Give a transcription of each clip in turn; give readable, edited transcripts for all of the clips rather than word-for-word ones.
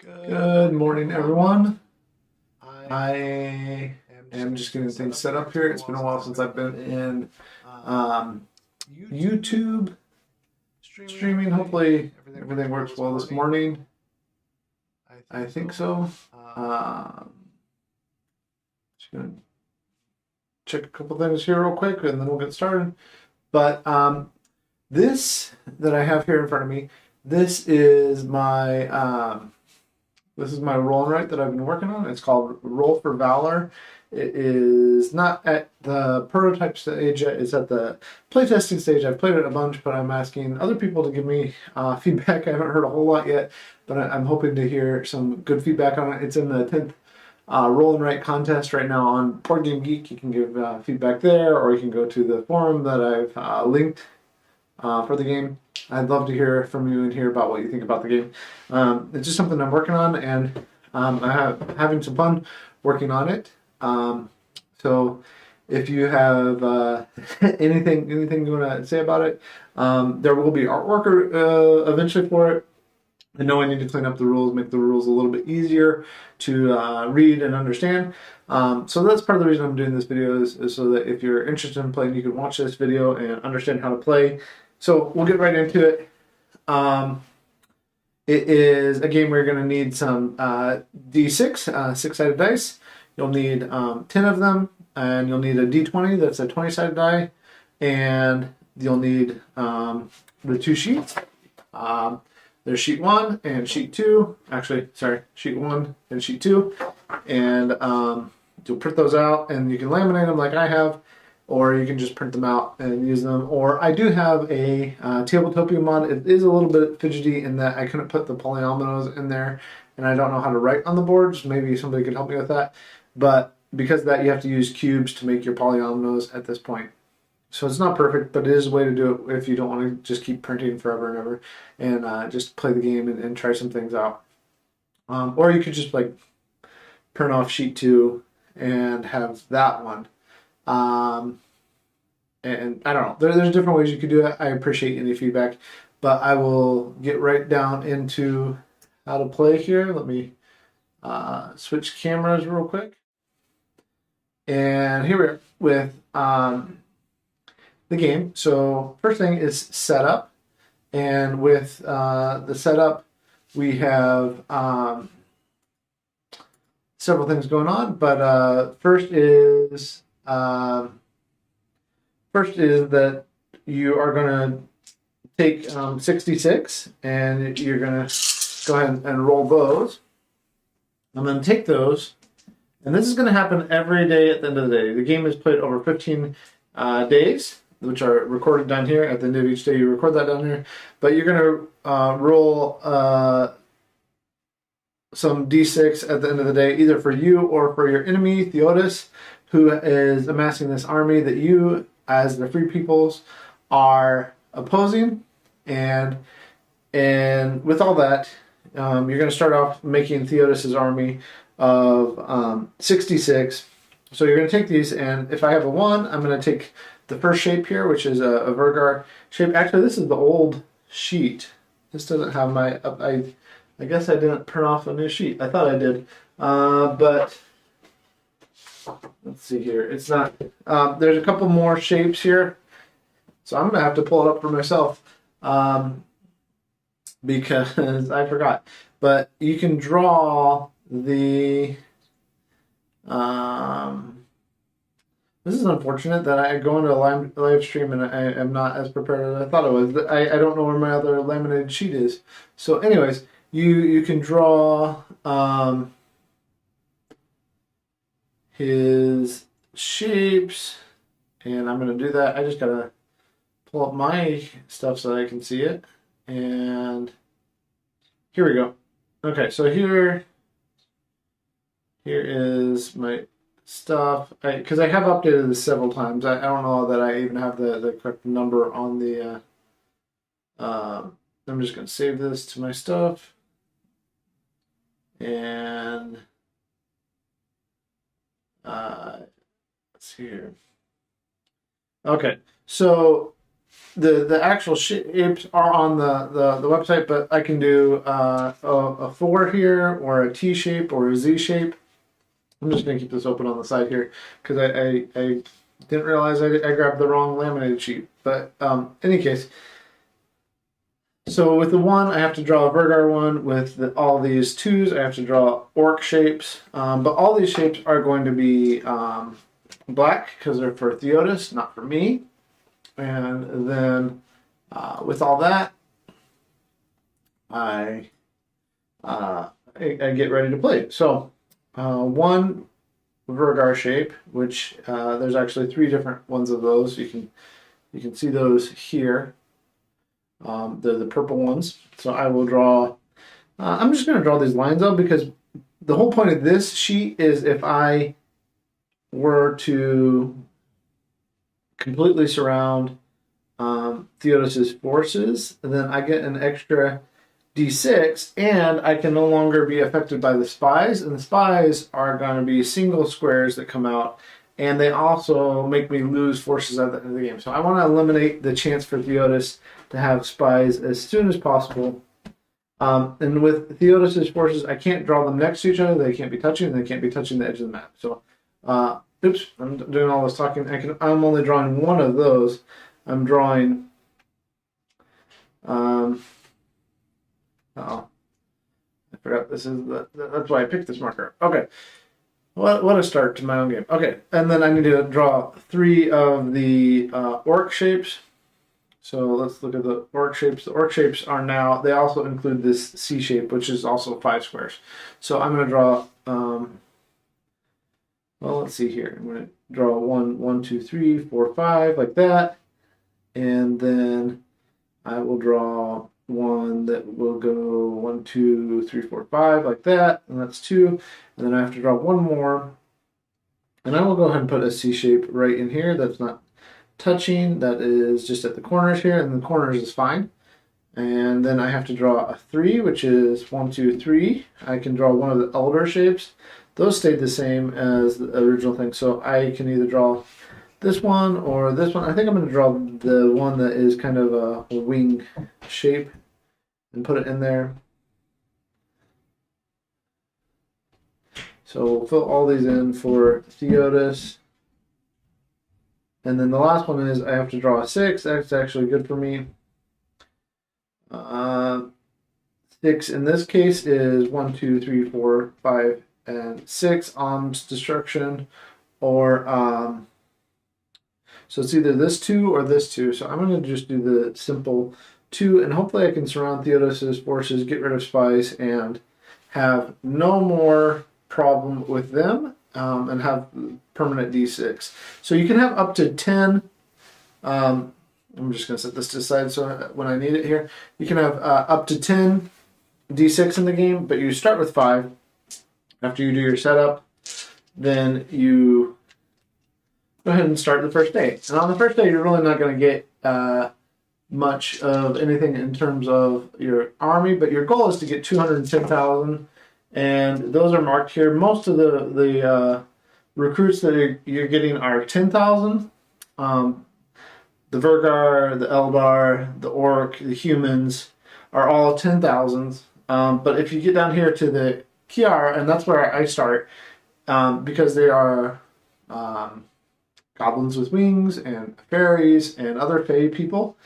Good morning, everyone. I am just getting things set up here. It's been a while since I've been in YouTube streaming. Hopefully, everything works well this morning. I think so. Just gonna check a couple things here real quick, and then we'll get started. But this that I have here in front of me, this is my roll and write that I've been working on. It's called Roll for Valor. It is not at the prototype stage yet. It's at the playtesting stage. I've played it a bunch, but I'm asking other people to give me feedback. I haven't heard a whole lot yet, but I'm hoping to hear some good feedback on it. It's in the 10th roll and write contest right now on Board Game Geek. You can give feedback there, or you can go to the forum that I've linked for the game. I'd love to hear from you and hear about what you think about the game. It's just something I'm working on, and I'm having some fun working on it. So if you have anything you want to say about it, there will be artwork eventually for it. I know I need to clean up the rules, make the rules a little bit easier to read and understand. So that's part of the reason I'm doing this video is so that if you're interested in playing, you can watch this video and understand how to play. So we'll get right into it. It is a game where you're going to need some D6, six-sided dice. You'll need 10 of them, and you'll need a D20 that's a 20-sided die, and you'll need the two sheets. There's sheet 1 and sheet 2. Actually, sorry, sheet 1 and sheet 2. And you'll print those out, and you can laminate them like I have, or you can just print them out and use them. Or I do have a Tabletopia mod. It is a little bit fidgety in that I couldn't put the polyominoes in there, and I don't know how to write on the boards. Maybe somebody could help me with that. But because of that, you have to use cubes to make your polyominoes at this point. So it's not perfect, but it is a way to do it if you don't want to just keep printing forever and ever, and just play the game and try some things out. Or you could just like print off sheet 2 and have that one. And I don't know. There's different ways you could do it. I appreciate any feedback, but I will get right down into how to play here. Let me switch cameras real quick. And here we are with the game. So first thing is setup, and with the setup, we have several things going on. But first is that you are going to take 66, and you're going to go ahead and roll those. I'm going to take those, and this is going to happen every day at the end of the day. The game is played over 15 days, which are recorded down here. At the end of each day, you record that down here. But you're going to roll some d6 at the end of the day, either for you or for your enemy, Theodos, who is amassing this army that you, as the Free Peoples, are opposing. And with all that, you're going to start off making Theodos' army of 66. So you're going to take these, and if I have a 1, I'm going to take the first shape here, which is a Vergar shape. Actually, this is the old sheet. This doesn't have my... I guess I didn't print off a new sheet. I thought I did. But let's see here. It's not... there's a couple more shapes here. So I'm going to have to pull it up for myself. Because I forgot. But you can draw the... this is unfortunate that I go into a live stream and I am not as prepared as I thought I was. I don't know where my other laminated sheet is. So anyways, you can draw his shapes, and I'm going to do that. I just got to pull up my stuff so I can see it. And here we go. Okay, so here is my stuff, because I have updated this several times. I don't know that I even have the correct number on the I'm just going to save this to my stuff, and let's see here. Okay, so the actual shapes are on the website, but I can do a 4 here, or a T shape, or a Z shape. I'm just going to keep this open on the side here because I didn't realize I grabbed the wrong laminated sheet. But in any case, so with the 1, I have to draw a Vergar 1. With all these 2s, I have to draw orc shapes. But all these shapes are going to be black because they're for Theotis, not for me. And then with all that, I get ready to play. So 1 Vergar shape, which there's actually 3 different ones of those. You can see those here. They're the purple ones. So I will draw. I'm just going to draw these lines out because the whole point of this sheet is if I were to completely surround Theotis' forces, then I get an extra D6, and I can no longer be affected by the spies. And the spies are going to be single squares that come out, and they also make me lose forces at the end of the game. So I want to eliminate the chance for Theotis to have spies as soon as possible. And with Theotis' forces, I can't draw them next to each other. They can't be touching, and they can't be touching the edge of the map. So, oops, I'm doing all this talking. I'm only drawing 1 of those. I'm drawing. Oh, I forgot this is that's why I picked this marker. Okay. What a start to my own game. Okay, and then I need to draw 3 of the orc shapes. So let's look at the orc shapes. The orc shapes are now, they also include this C shape, which is also 5 squares. So I'm going to draw, well, let's see here. I'm going to draw 1, 2, 3, 4, 5, like that. And then I will draw 1 that will go 1, 2, 3, 4, 5, like that. And that's 2. And then I have to draw 1 more. And I will go ahead and put a C shape right in here. That's not touching, that is just at the corners here, and the corners is fine. And then I have to draw a 3, which is 1, 2, 3. I can draw 1 of the elder shapes. Those stayed the same as the original thing, so I can either draw this one or this one. I think I'm going to draw the one that is kind of a wing shape and put it in there. So we'll fill all these in for Theotis. And then the last one is I have to draw a 6. That's actually good for me. 6 in this case is 1, 2, 3, 4, 5, and 6 arms destruction, or so it's either this 2 or this 2. So I'm going to just do the simple 2, and hopefully I can surround Theotis' forces, get rid of spies, and have no more problem with them. And have permanent D6. So you can have up to 10. I'm just going to set this to the side so when I need it here. You can have up to 10 D6 in the game, but you start with 5. After you do your setup, then you go ahead and start the first day. And on the first day, you're really not going to get much of anything in terms of your army, but your goal is to get 210,000. And those are marked here. Most of the recruits that you're getting are 10,000. The Vergar, the Eldar, the Orc, the humans are all 10,000. But if you get down here to the Kiar, and that's where I start, because they are goblins with wings and fairies and other fae people,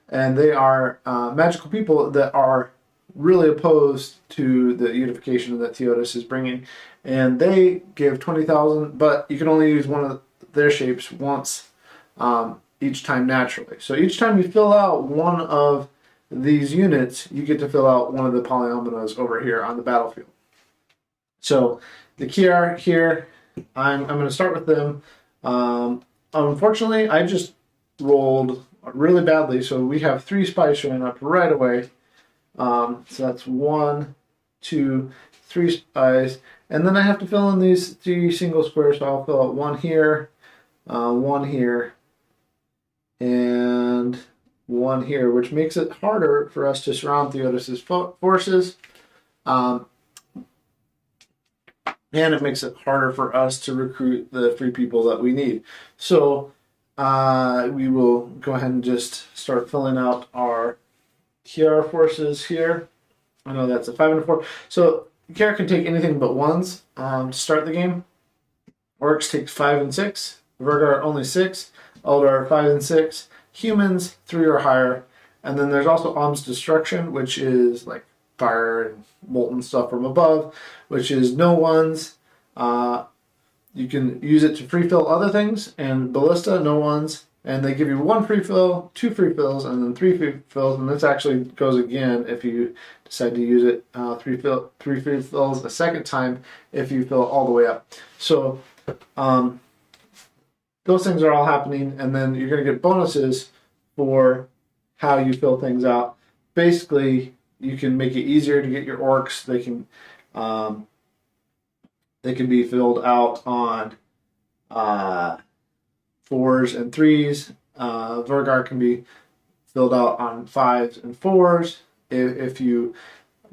and they are magical people that are really opposed to the unification that Theotis is bringing, and they give 20,000, but you can only use one of their shapes once each time naturally. So each time you fill out one of these units, you get to fill out one of the polyominoes over here on the battlefield. So the Kiar here, I'm going to start with them. Unfortunately, I just rolled really badly, so we have 3 spies showing up right away. So that's 1, 2, 3 spies, and then I have to fill in these 3 single squares. So I'll fill out 1 here, 1 here, and 1 here, which makes it harder for us to surround Theotis' forces, and it makes it harder for us to recruit the free people that we need. So we will go ahead and just start filling out our Kiara forces here. I know that's a 5 and a 4. So Kiara can take anything but ones to start the game. Orcs takes 5 and 6. Vergar only 6. Eldar 5 and 6. Humans 3 or higher. And then there's also Om's Destruction, which is like fire and molten stuff from above, which is no ones. You can use it to free fill other things, and Ballista, no ones. And they give you 1 free fill, 2 free fills, and then 3 free fills. And this actually goes again if you decide to use it. 3 free fills a second time if you fill all the way up. So those things are all happening, and then you're going to get bonuses for how you fill things out. Basically, you can make it easier to get your orcs. They can be filled out on 4s and 3s. Vergar can be filled out on 5s and 4s if you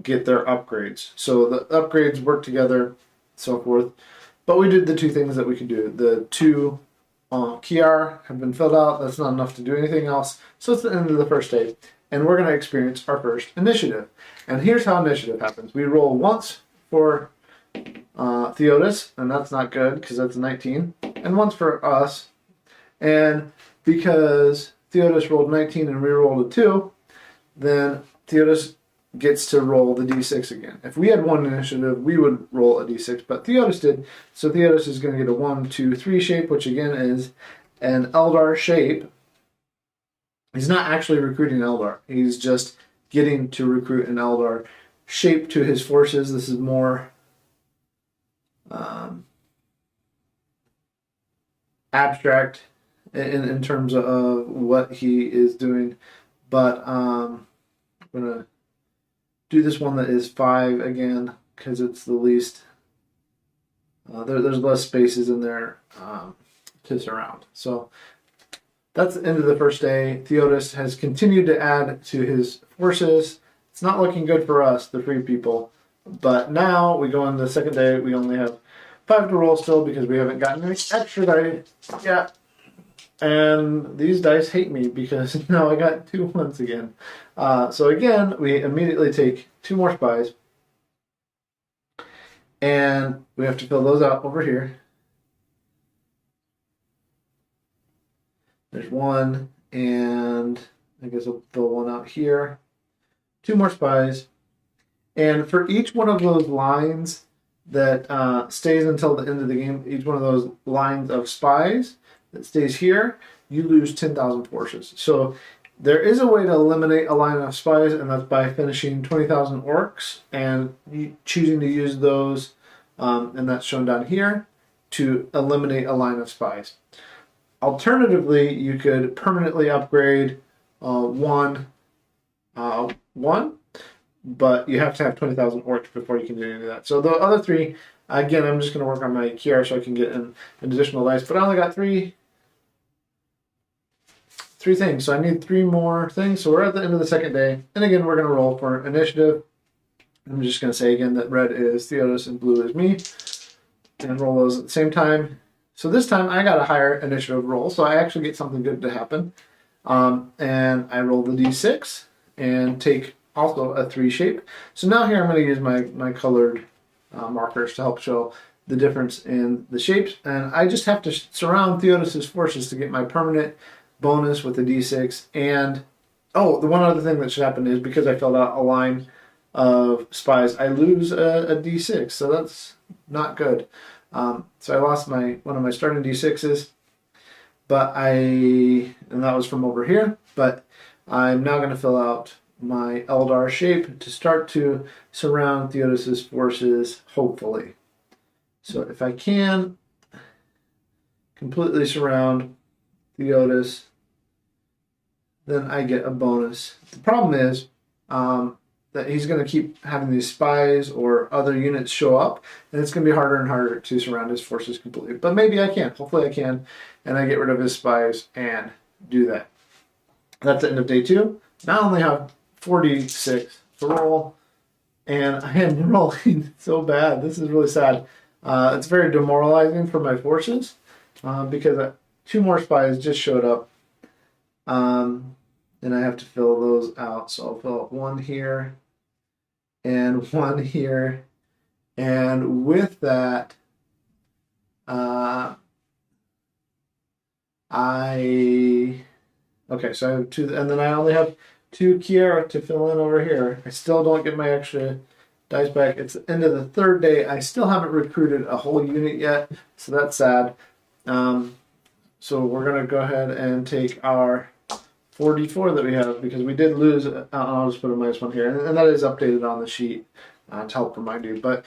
get their upgrades. So the upgrades work together, so forth. But we did the 2 things that we could do. The 2 Kiar have been filled out. That's not enough to do anything else. So it's the end of the first day. And we're going to experience our first initiative. And here's how initiative happens. We roll once for Theodos, and that's not good because that's a 19. And once for us. And because Theodos rolled 19 and we rolled a 2, then Theodos gets to roll the d6 again. If we had 1 initiative, we would roll a d6, but Theodos did. So Theodos is going to get a 1, 2, 3 shape, which again is an Eldar shape. He's not actually recruiting Eldar. He's just getting to recruit an Eldar shape to his forces. This is more abstract in terms of what he is doing. But I'm going to do this one that is 5 again because it's the least. There's less spaces in there to surround. So that's the end of the first day. Theodos has continued to add to his forces. It's not looking good for us, the free people. But now we go into the second day. We only have 5 to roll still because we haven't gotten any extra dice yet. And these dice hate me because now I got 2 ones again. So again, we immediately take 2 more spies. And we have to fill those out over here. There's 1, and I guess I'll fill 1 out here. 2 more spies. And for each one of those lines that stays until the end of the game, each one of those lines of spies that stays here, you lose 10,000 forces. So there is a way to eliminate a line of spies, and that's by finishing 20,000 orcs and choosing to use those, and that's shown down here, to eliminate a line of spies. Alternatively, you could permanently upgrade 1, but you have to have 20,000 orcs before you can do any of that. So the other 3, again, I'm just going to work on my Kiara so I can get an additional dice, but I only got 3 things, so I need 3 more things. So we're at the end of the second day, and again, we're going to roll for initiative. I'm just going to say again that red is Theodos and blue is me, and roll those at the same time. So this time I got a higher initiative roll, so I actually get something good to happen. And I roll the d6 and take also a 3 shape. So now here I'm going to use my colored markers to help show the difference in the shapes. And I just have to surround Theodos' forces to get my permanent bonus with the d6. And, oh, the one other thing that should happen is because I filled out a line of spies, I lose a d6. So that's not good. So I lost one of my starting d6s, and that was from over here, but I'm now going to fill out my Eldar shape to start to surround Theodos' forces, hopefully. So if I can completely surround Theodos, then I get a bonus. The problem is, that he's going to keep having these spies or other units show up, and it's going to be harder and harder to surround his forces completely. But maybe I can. Hopefully I can, and I get rid of his spies and do that. That's the end of day 2. Now I only have 46 to roll, and I am rolling so bad. This is really sad. It's very demoralizing for my forces because 2 more spies just showed up. And I have to fill those out. So I'll fill out 1 here and 1 here. And with that, okay, so I have 2, and then I only have 2 Kiara to fill in over here. I still don't get my extra dice back. It's the end of the 3rd day. I still haven't recruited a whole unit yet, so that's sad. So we're going to go ahead and take our 44 that we have, because we did lose. I'll just put a -1 here, and that is updated on the sheet to help remind you. But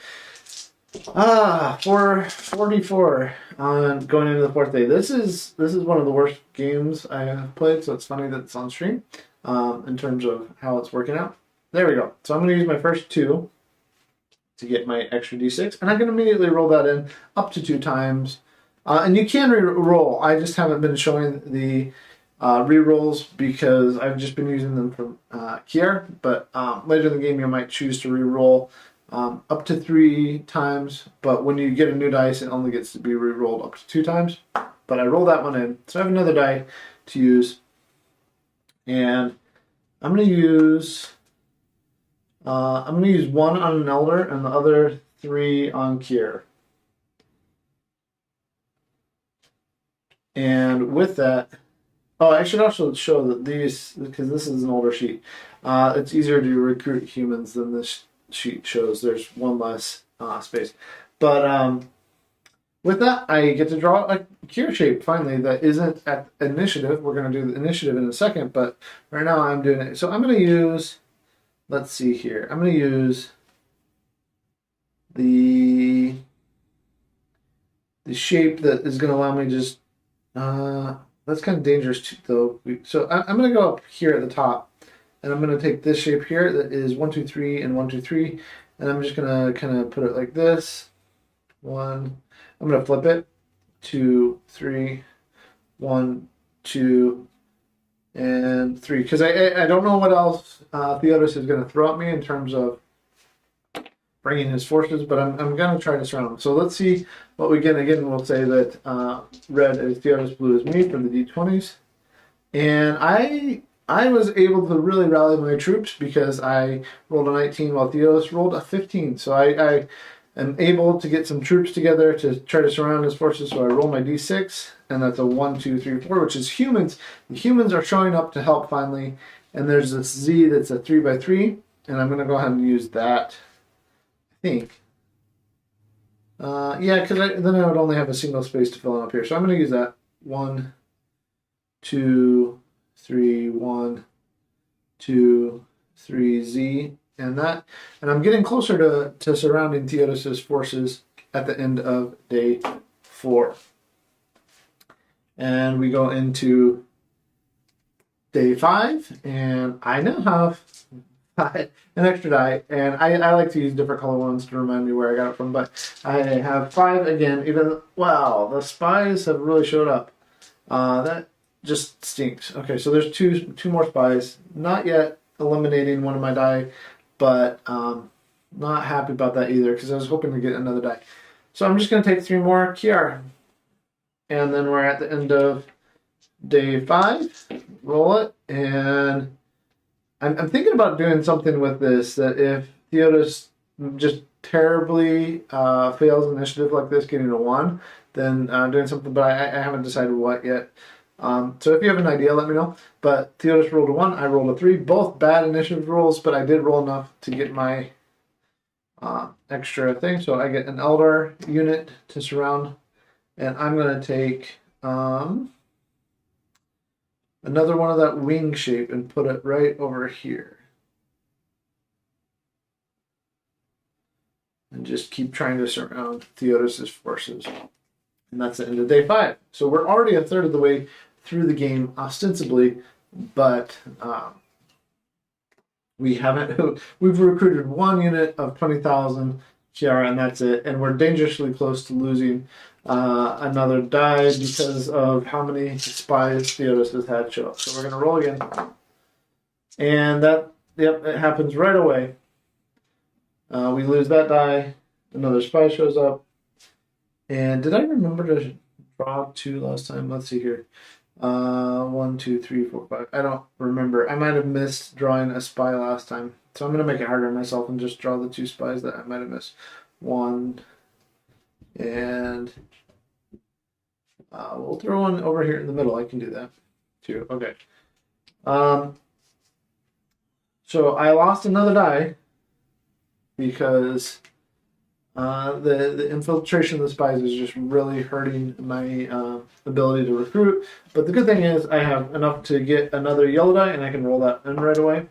for 44 on going into the 4th day. This is one of the worst games I have played, so it's funny that it's on stream in terms of how it's working out. There we go. So I'm going to use my first 2 to get my extra d6, and I can immediately roll that in up to 2 times. And you can re-roll. I just haven't been showing the re-rolls because I've just been using them from Kier, but later in the game you might choose to re-roll up to 3 times, but when you get a new dice, it only gets to be re-rolled up to 2 times. But I roll that one in, so I have another die to use, and I'm going to use 1 on an Elder and the other 3 on Kier. And with that, I should also show that these, because this is an older sheet, it's easier to recruit humans than this sheet shows. There's 1 less space. But with that, I get to draw a Kier shape finally that isn't at initiative. We're going to do the initiative in a second, but right now I'm doing it. So I'm going to use, let's see here, I'm going to use the shape that is going to allow me to just, that's kind of dangerous too, though. So I'm going to go up here at the top, and I'm going to take this shape here that is 1, 2, 3, and 1, 2, 3, and I'm just going to kind of put it like this. 1, I'm going to flip it. 2, 3, 1, 2, and 3. Because I don't know what else Theodos is going to throw at me in terms of bringing his forces, but I'm going to try to surround him. So let's see what we get. Again, we'll say that red is Theodos, blue is me for the d20s. And I was able to really rally my troops because I rolled a 19 while Theodos rolled a 15. So I am able to get some troops together to try to surround his forces. So I roll my d6, and that's a 1, 2, 3, 4, which is humans. The humans are showing up to help finally. And there's this Z that's a 3x3, and I'm going to go ahead and use that. Think. Yeah, because then I would only have a single space to fill in up here. So I'm going to use that. 1, 2, 3, 1, 2, 3, Z, and that. And I'm getting closer to surrounding Theodos's forces at the end of day 4. And we go into day 5, and I now have an extra die, and I like to use different color ones to remind me where I got it from, but I have 5 again. Even, wow, the spies have really showed up. That just stinks. Okay, so there's two more spies. Not yet eliminating one of my die, but not happy about that either because I was hoping to get another die. So I'm just going to take 3 more Kiar, and then we're at the end of day 5. Roll it, and I'm thinking about doing something with this, that if Theodos just terribly fails initiative like this, getting a 1, then doing something, but I haven't decided what yet. So if you have an idea, let me know. But Theodos rolled a 1, I rolled a 3, both bad initiative rolls, but I did roll enough to get my extra thing. So I get an Elder unit to surround, and I'm going to take another one of that wing shape and put it right over here. And just keep trying to surround Theodos's forces. And that's the end of day 5. So we're already a third of the way through the game, ostensibly, but we've recruited 1 unit of 20,000 Kiara, and that's it. And we're dangerously close to losing another die because of how many spies Theodos has had show up. So we're going to roll again. And that, yep, it happens right away. We lose that die. Another spy shows up. And did I remember to draw 2 last time. Let's see here. 1, 2, 3, 4, 5. I don't remember. I might have missed drawing a spy last time. So I'm going to make it harder on myself and just draw the 2 spies that I might have missed. 1, and we'll throw one over here in the middle. I can do that. 2. Okay. So I lost another die because the infiltration of the spies is just really hurting my ability to recruit. But the good thing is I have enough to get another yellow die, and I can roll that in right away.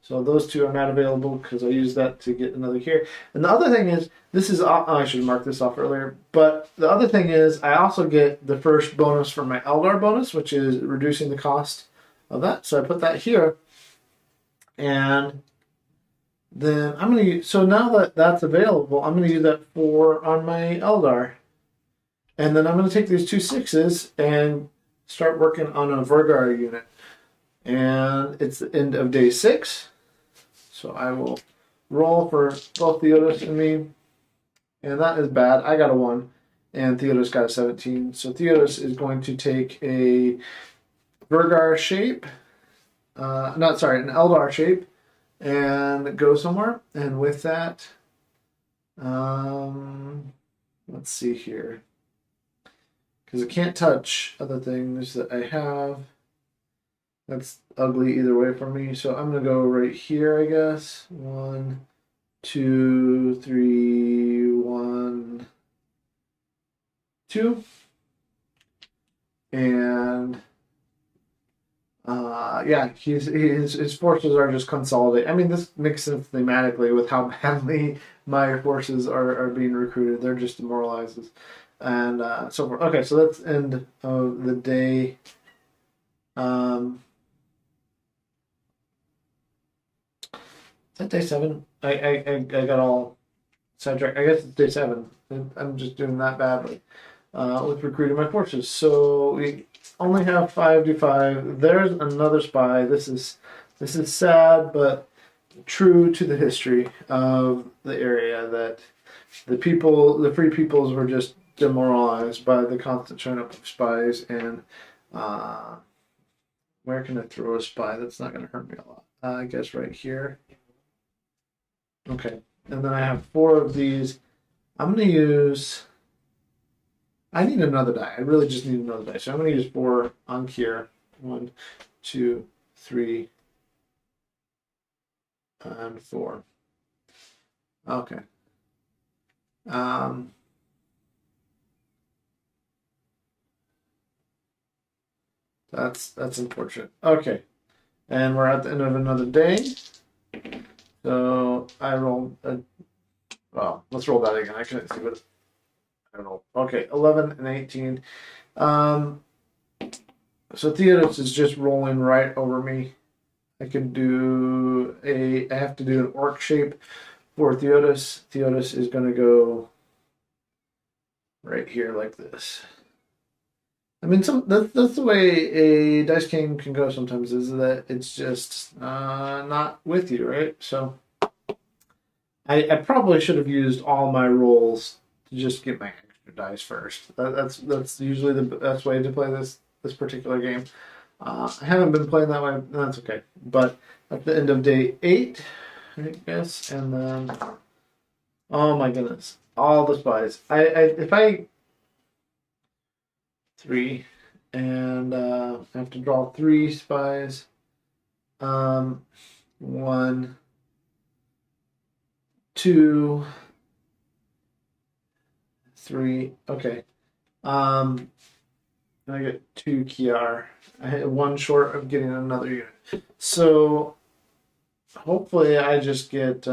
So those 2 are not available because I used that to get another here. And the other thing is, this is, I should have marked this off earlier, but the other thing is I also get the first bonus from my Eldar bonus, which is reducing the cost of that. So I put that here. And then I'm going to use, so now that that's available, I'm going to use that 4 on my Eldar. And then I'm going to take these 2 6s and start working on a Vergar unit. And it's the end of day 6. So I will roll for both Theodos and me. And that is bad. I got a 1. And Theodos got a 17. So Theodos is going to take a Vergar shape. An Eldar shape. And go somewhere. And with that, let's see here. Because it can't touch other things that I have. That's ugly either way for me. So I'm going to go right here, I guess. 1, 2, 3, 1, 2. And yeah, his forces are just consolidated. I mean, this makes sense thematically with how badly my forces are being recruited. They're just demoralized. And so forth. Okay, so that's end of the day. Is that day 7? I got all sidetracked. I guess it's day 7. I'm just doing that badly with recruiting my forces. So we only have 5d5. There's another spy. This is sad, but true to the history of the area that the free peoples were just demoralized by the constant showing up of spies. And where can I throw a spy that's not going to hurt me a lot? I guess right here. Okay, and then I have 4 of these. I'm going to use... I need another die. I really just need another die. So I'm going to use 4 on here. 1, 2, 3, and 4. Okay. That's unfortunate. Okay, and we're at the end of another day. So I rolled well, let's roll that again. I couldn't see what I don't know. Okay, 11 and 18. So Theodos is just rolling right over me. I have to do an orc shape for Theodos. Theodos is going to go right here like this. I mean, that's the way a dice game can go sometimes, is that it's just not with you, right? So I probably should have used all my rolls to just get my extra dice first. That's usually the best way to play this particular game. I haven't been playing that way. That's okay. But at the end of day 8, I guess, and then oh my goodness, all the spies. If I 3, and I have to draw 3 spies. 1, 2, 3. Okay. And I get 2 Kiar. I had 1 short of getting another unit. So hopefully I just get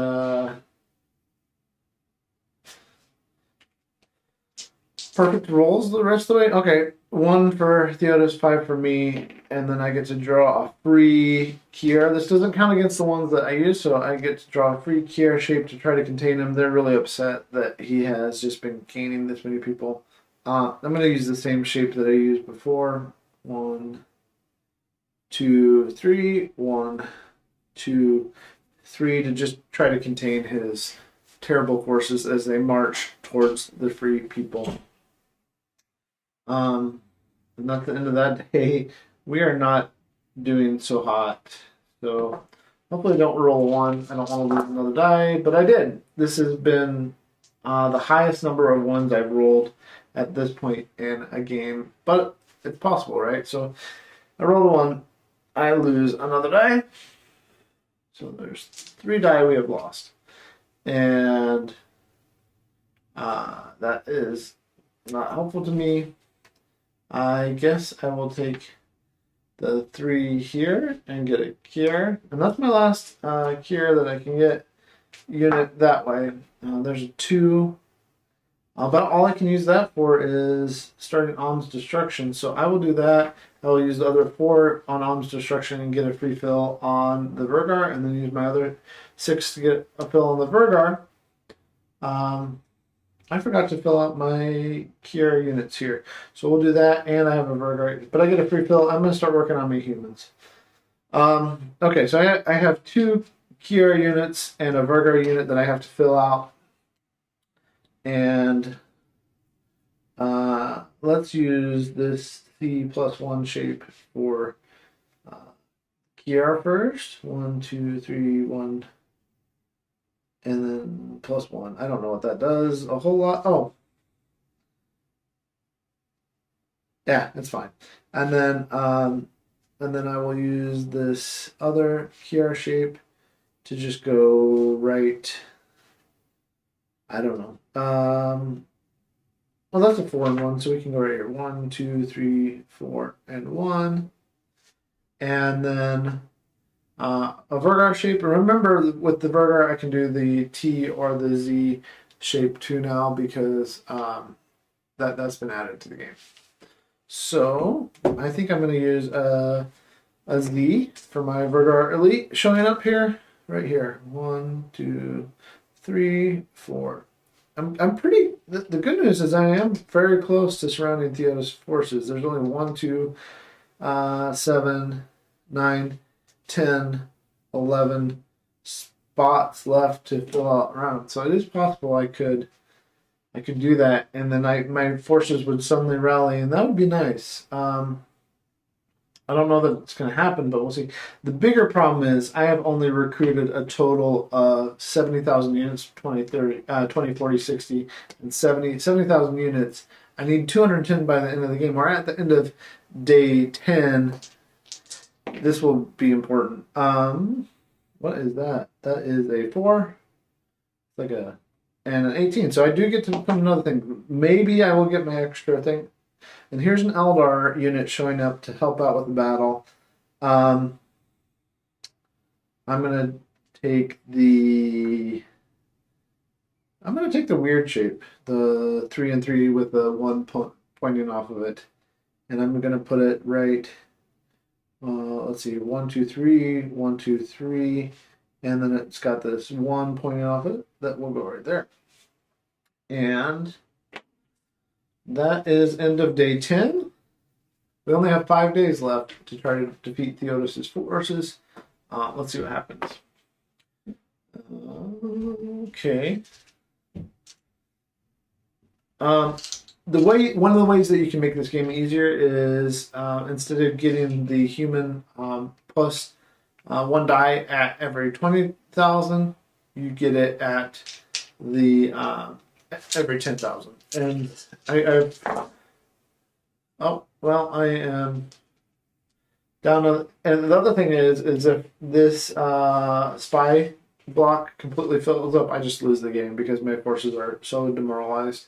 perfect rolls the rest of the way. Okay, 1 for Theodos, 5 for me, and then I get to draw a free Kier. This doesn't count against the ones that I use, so I get to draw a free Kier shape to try to contain him. They're really upset that he has just been caning this many people. I'm going to use the same shape that I used before. 1, 2, 3. 1, 2, 3 to just try to contain his terrible forces as they march towards the free people. And that's the end of that day. We are not doing so hot. So hopefully I don't roll a one. I don't want to lose another die, but I did. This has been the highest number of ones I've rolled at this point in a game, but it's possible, right? So I roll a one, I lose another die. So there's 3 die we have lost. And that is not helpful to me. I guess I will take the 3 here and get a cure. And that's my last cure that I can get unit that way. There's a 2. But all I can use that for is starting Alm's Destruction. So I will do that. I will use the other 4 on Alm's Destruction and get a free fill on the Vergar, and then use my other 6 to get a fill on the Vergar. I forgot to fill out my Kier units here. So we'll do that, and I have a Vergar. But I get a free fill. I'm going to start working on my humans. Okay, so I have 2 Kier units and a Vergar unit that I have to fill out. And let's use this C+1 shape for Kier first. 1, 2, 3, 1. And then +1. I don't know what that does a whole lot. Oh. Yeah, it's fine. And then I will use this other Kier shape to just go right. I don't know. Well, that's a 4 and 1, so we can go right here. 1, 2, 3, 4, and 1. And then a Vergar shape. Remember, with the Vergar, I can do the T or the Z shape too now because that's been added to the game. So I think I'm going to use a Z for my Vergar Elite showing up here, right here. 1, 2, 3, 4. I'm pretty. The good news is I am very close to surrounding Theodos' forces. There's only 1, 2, 7, 9, 10, 11 spots left to fill out around. So it is possible I could do that, and then my forces would suddenly rally, and that would be nice. I don't know that it's going to happen, but we'll see. The bigger problem is I have only recruited a total of 70,000 units, 20, 30, 20, 40, 60, and 70,000 units. I need 210 by the end of the game. We're at the end of day 10. This will be important. What is that? That is a 4. Like and an 18. So I do get to become another thing. Maybe I will get my extra thing. And here's an Eldar unit showing up to help out with the battle. I'm gonna take the weird shape, the 3 and 3 with the 1 pointing off of it, and I'm gonna put it right. Let's see, 1, 2, 3, 1, 2, 3, and then it's got this 1 pointing off it that will go right there. And that is end of day 10. We only have 5 days left to try to defeat Theodos' forces. Let's see what happens. Okay. One of the ways that you can make this game easier is instead of getting the human plus 1 die at every 20,000, you get it at the every 10,000. And I am down. And the other thing is if this spy block completely fills up, I just lose the game because my forces are so demoralized.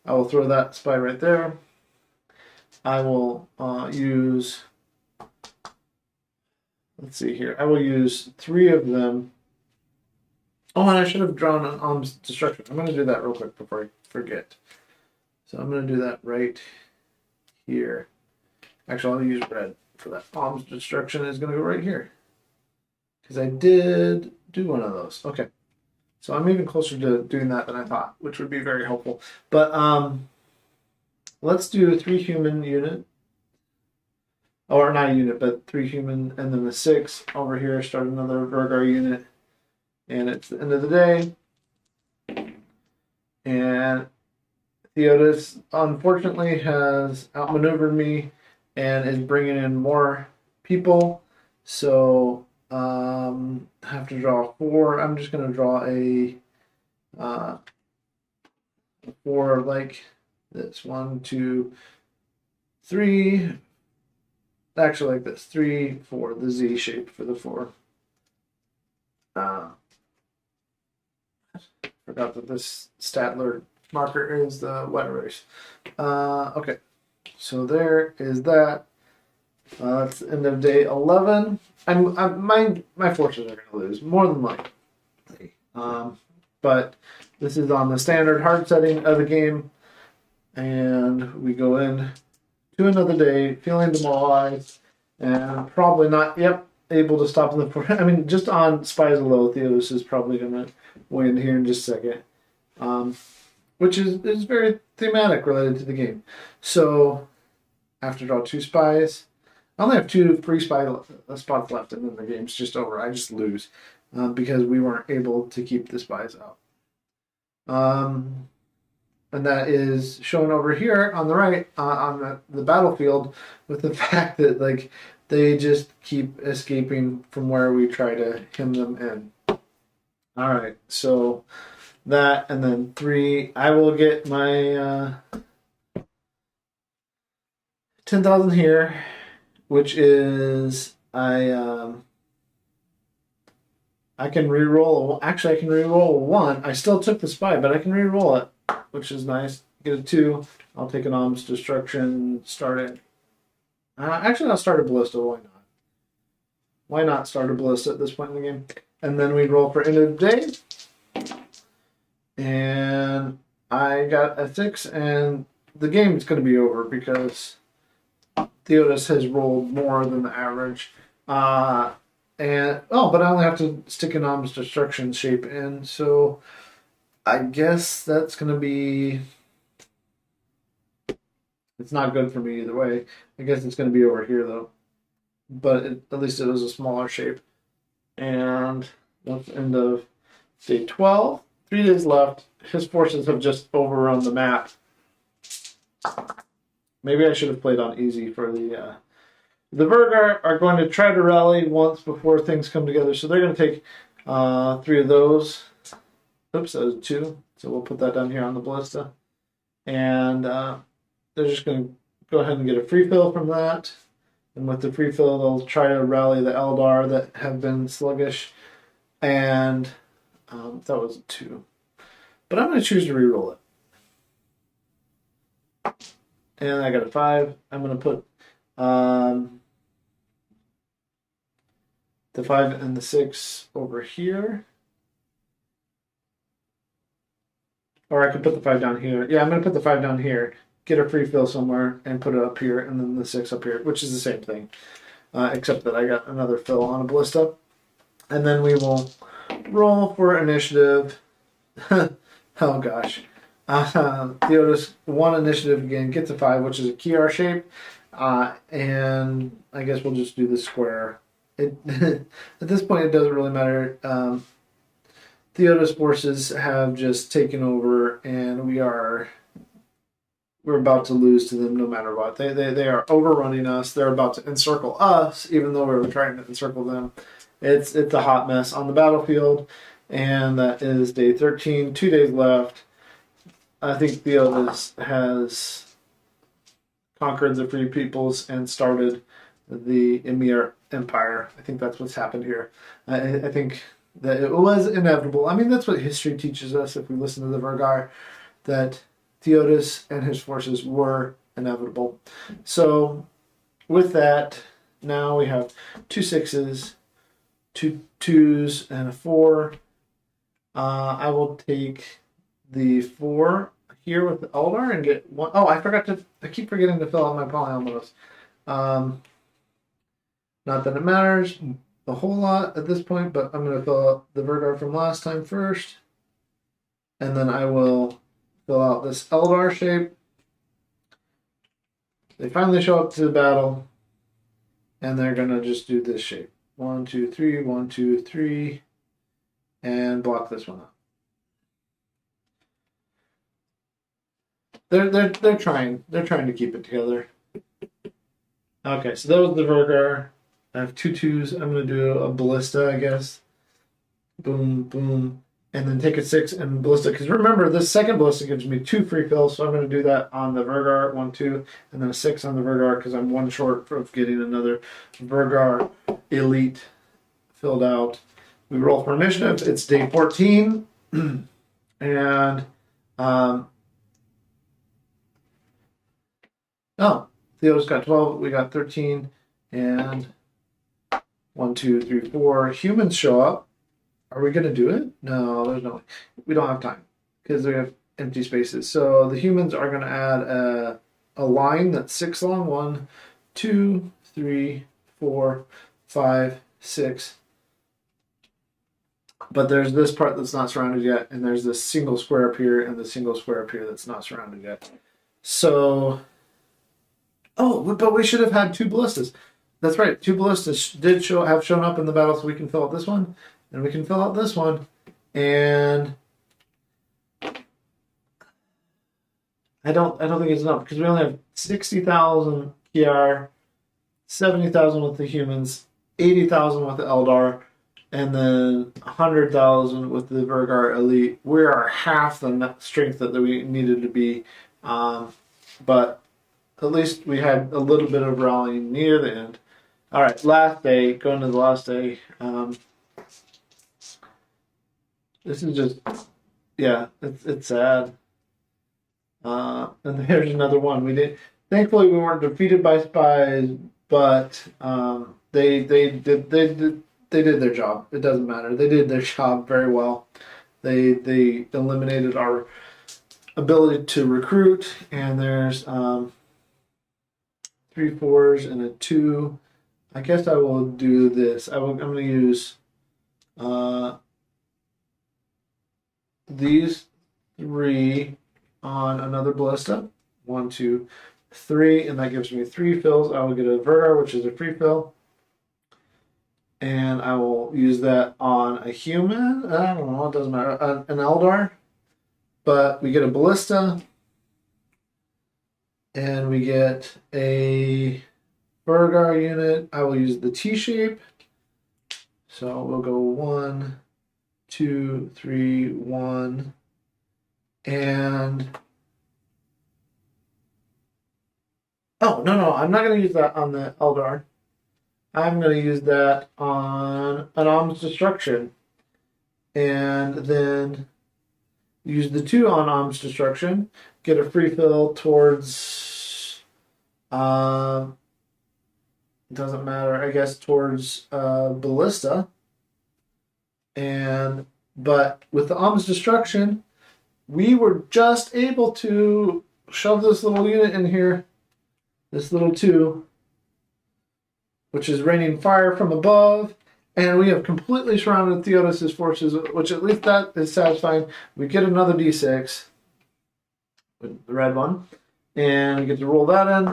I will throw that spy right there. I will use. Let's see here. I will use 3 of them. Oh, and I should have drawn an Alm's Destruction. I'm going to do that real quick before I forget. So I'm going to do that right here. Actually, I'll use red for that. Alm's Destruction is going to go right here. Because I did do one of those. Okay. So I'm even closer to doing that than I thought, which would be very helpful. But let's do a 3 human unit. Or not a unit, but 3 human, and then a 6 over here. Start another Vergar unit. And it's the end of the day. And Theotis unfortunately has outmaneuvered me and is bringing in more people. So I have to draw 4. I'm just going to draw a 4 like this. 1, 2, 3. Actually, like this. 3, 4. The Z shape for the 4. Forgot that this Statler marker is the wet erase. Okay, so there is that. That's the end of day 11. My forces are going to lose more than likely. But this is on the standard hard setting of the game, and we go in to another day feeling demoralized and probably not able to stop the. I mean, just on Spies Low, Theos is probably going to win here in just a second, which is very thematic related to the game. So I have to draw 2 spies. I only have 2 free spy spots left, and then the game's just over. I just lose because we weren't able to keep the spies out. And that is shown over here on the right on the battlefield with the fact that like they just keep escaping from where we try to hem them in. All right, so that and then 3. I will get my 10,000 here, which is I can reroll. Actually, I can reroll 1. I still took the spy, but I can reroll it, which is nice. Get a 2. I'll take an Om's Destruction. Start it. Actually, I'll start a Ballista. Why not? Why not start a Ballista at this point in the game? And then we roll for end of day. And I got a 6, and the game's going to be over because Theotis has rolled more than the average. But I only have to stick an Om's Destruction shape in, so I guess that's going to be. It's not good for me either way. I guess it's going to be over here though. But at least it was a smaller shape. And that's the end of day 12. 3 days left. His forces have just overrun the map. Maybe I should have played on easy for the Vergar are going to try to rally once before things come together. So they're going to take 3 of those. Oops, that was 2. So we'll put that down here on the Ballista. And they're just going to go ahead and get a free fill from that. And with the free fill, they'll try to rally the Eldar that have been sluggish. And that was a 2. But I'm going to choose to reroll it. And I got a 5. I'm going to put the 5 and the 6 over here. Or I could put the 5 down here. Yeah, I'm going to put the 5 down here, get a free fill somewhere, and put it up here, and then the 6 up here, which is the same thing. Except that I got another fill on a Ballista. And then we will roll for initiative. Oh gosh. Theotis 1 initiative again, gets a 5, which is a Kiar shape. And I guess we'll just do the square. At this point, it doesn't really matter. Theotis forces have just taken over, and we're about to lose to them no matter what. They are overrunning us. They're about to encircle us, even though we were trying to encircle them. It's a hot mess on the battlefield, and that is day 13. 2 days left. I think Theotis has conquered the Free Peoples and started the Emir Empire. I think that's what's happened here. I think that it was inevitable. I mean, that's what history teaches us if we listen to the Vergar, that Theotis and his forces were inevitable. So with that, now we have 2 6s, 2 2s, and a 4. I will take the 4 here with the Eldar and get 1. Oh, I keep forgetting to fill out my polyominoes. Not that it matters a whole lot at this point, but I'm going to fill out the Vergar from last time first. And then I will fill out this Eldar shape. They finally show up to the battle, and they're going to just do this shape. 1, 2, 3, 1, 2, 3, and block this one up. they're trying to keep it together. Okay, so that was the Vergar. I have 2 2s. I'm gonna do a ballista, I guess. Boom, boom, and then take a 6 and ballista. Because remember, this second ballista gives me 2 free fills, so I'm gonna do that on the Vergar 1 2, and then a 6 on the Vergar because I'm 1 short of getting another Vergar elite filled out. We roll for initiative. It's day 14, and oh, Theo's got 12. We got 13, and 1 2 3 4 humans show up. Are we gonna do it? No, there's no way. We don't have time because we have empty spaces. So the humans are gonna add a line that's 6 long. 1 2 3 4 5 6. But there's this part that's not surrounded yet, and there's this single square up here and the single square up here that's not surrounded yet. So, oh, but we should have had 2 ballistas. That's right, 2 ballistas did have shown up in the battle, so we can fill out this one, and we can fill out this one, and I don't think it's enough because we only have 60,000 PR, 70,000 with the humans, 80,000 with the Eldar, and then 100,000 with the Vergar Elite. We are half the strength that we needed to be, but at least we had a little bit of rallying near the end. All right, last day, going to the last day. This is just, yeah, it's sad. And there's another one. Thankfully, we weren't defeated by spies, but they did their job. It doesn't matter. They did their job very well. They eliminated our ability to recruit, and there's 3 4s and a 2. I guess I will do this. I'm going to use these 3 on another ballista. 1 2 3, and that gives me 3 fills. I will get a Vergar, which is a free fill. And I will use that on a human. I don't know, it doesn't matter. An Eldar. But we get a ballista. And we get a Vergar unit. I will use the T shape. So we'll go 1, 2, 3, 1. And oh, no, I'm not going to use that on the Eldar. I'm going to use that on an Om's Destruction. And then use the 2 on Om's Destruction. Get a free fill towards, doesn't matter, I guess, towards Ballista. But with the Om's Destruction, we were just able to shove this little unit in here. This little 2. Which is raining fire from above, and we have completely surrounded Theodos's forces, which at least that is satisfying. We get another d6, with the red one, and we get to roll that in,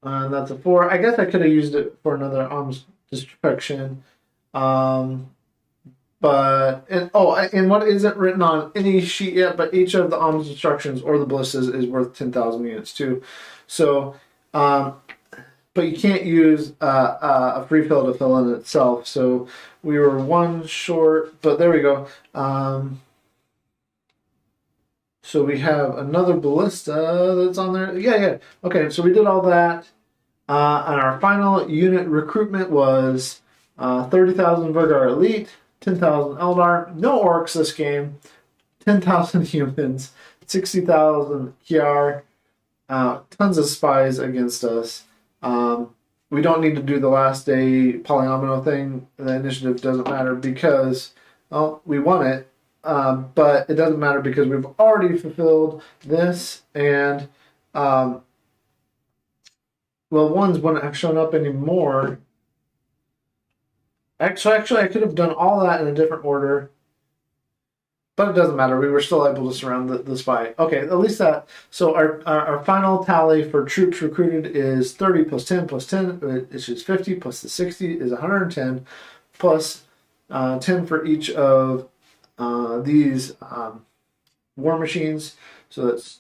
and that's a 4. I guess I could have used it for another Arms Destruction, and what isn't written on any sheet yet, but each of the Arms Destructions or the ballistas is worth 10,000 units too. So, but you can't use a free fill to fill in itself. So we were 1 short, but there we go. So we have another ballista that's on there. Yeah. Okay, so we did all that. And our final unit recruitment was 30,000 Vergar Elite, 10,000 Eldar, no orcs this game, 10,000 humans, 60,000 Kiar, tons of spies against us. We don't need to do the last day polyomino thing. The initiative doesn't matter because, well, we won it. But it doesn't matter because we've already fulfilled this, and ones wouldn't have shown up anymore. Actually, I could have done all that in a different order, but it doesn't matter. We were still able to surround the spy. Okay, at least that. So our final tally for troops recruited is 30 plus 10 plus 10, which is 50, plus the 60 is 110, plus 10 for each of these war machines. So that's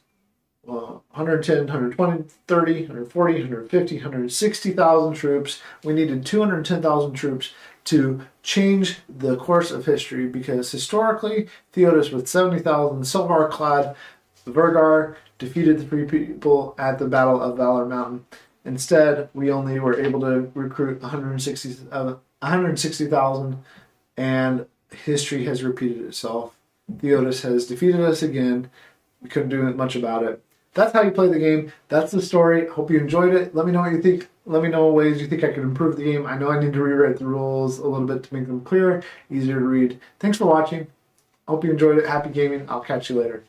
110, 120, 30, 140, 150, 160,000 troops. We needed 210,000 troops to change the course of history because historically, Theodos with 70,000 silver clad Vergar defeated the Free People at the Battle of Valor Mountain. Instead, we only were able to recruit 160,000, and history has repeated itself. Theodos has defeated us again. We couldn't do much about it. That's how you play the game. That's the story. Hope you enjoyed it. Let me know what you think. Let me know ways you think I could improve the game. I know I need to rewrite the rules a little bit to make them clearer, easier to read. Thanks for watching. Hope you enjoyed it. Happy gaming. I'll catch you later.